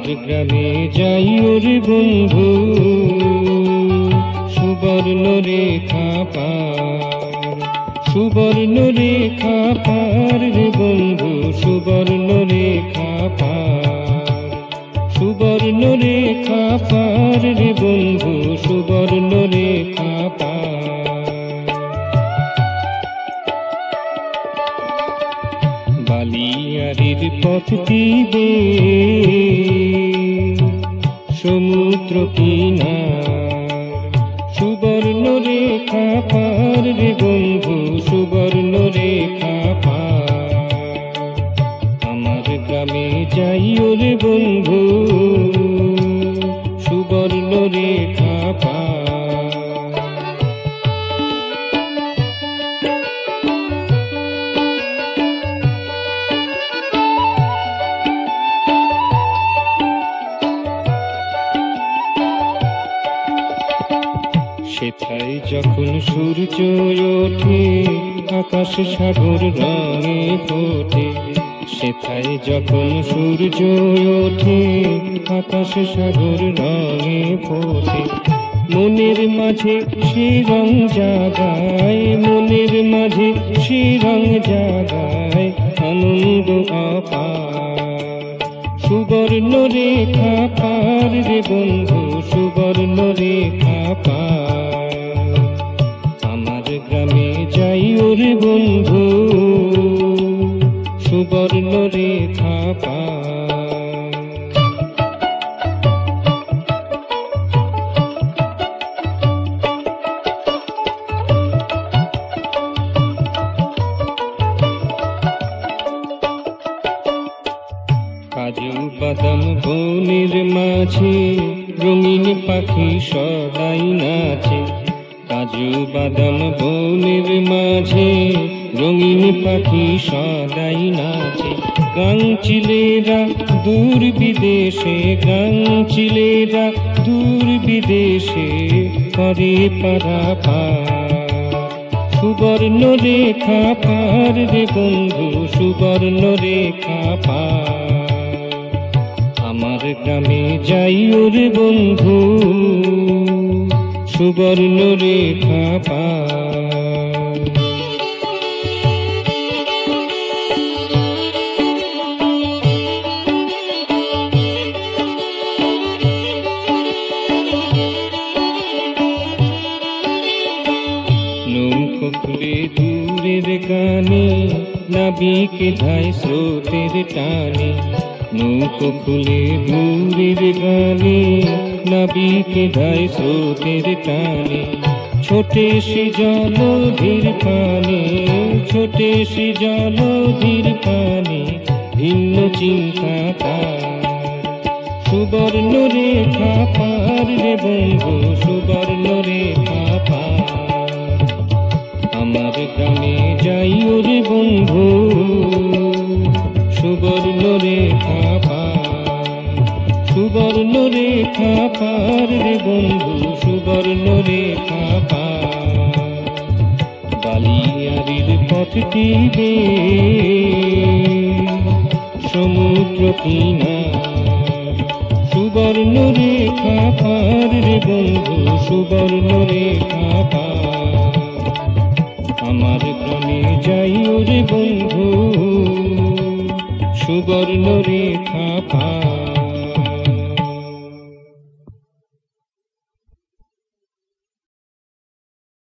গ্রামে যাই ওরে বন্ধু, সুবর্ণ রেখা পার, সুবর্ণ রেখা পার রে বন্ধু, সুবর্ণ রেখা পার, সুবর্ণ রেখা পার রে বন্ধু, সুবর্ণ রেখা পার। বালিয়াড়ির পথটি বেয়ে সমুদ্র কিনার, সুবর্ণ রেখা পার রে বন্ধু, সুবর্ণ রেখা পার। আমার গ্রামে যাই ওরে বন্ধু, সুবর্ণ রেখা পার। সেথায় যখন সূর্য ওঠে, আকাশ সাগর রঙে ফোটে। সেথায় যখন সূর্য ওঠে, আকাশ সাগর রঙে ফোটে। মনের মাঝে সে রং জাগায়, মনের মাঝে সে রং জাগায়, আনন্দ অপার। সুবর্ণ রেখা পার রে বন্ধু, সুবর্ণ রেখা পার। আমার গ্রামে যাই ওরে বন্ধু, সুবর্ণ রেখা পার। কাজু বাদাম বনের মাঝে রঙিন পাখি সদাই নাচে। কাজু বাদাম বনের মাঝে রঙিন পাখি সদাই নাচে। গাংচিলেরা দূর বিদেশে, গাংচিলেরা দূর বিদেশে করে পারাপার। সুবর্ণ রেখা পার রে বন্ধু, সুবর্ণ রেখা পার। আমার গ্রামে যাই ওরে বন্ধু, সুবর্ণ রেখা পার। নৌকো খুলে দূরের গানে, নাবিকে ধায় স্রোতের টানে। নৌকো খুলে দূরের গানে, নাবিকে ধায় স্রোতের টানে। ছোটে সে জলধির পানে, ছোটে সে জলধির পানে, ভিন্ন চিন্তা তার। সুবর্ণ রেখা পার রে বন্ধু, সুবর্ণ রেখা পার। আমার গ্রামে যাই ওরে বন্ধু, সুবর্ণ রেখা পার। সুবর্ণ রেখা পার রে বন্ধু, সুবর্ণ রেখা পার। বালিয়াড়ির পথটি বেয়ে সমুদ্র কিনার, সুবর্ণ রেখা পার রে বন্ধু, সুবর্ণ রেখা পার। আমার গ্রামে যাই ওরে বন্ধু, সুবর্ণ রেখা পার।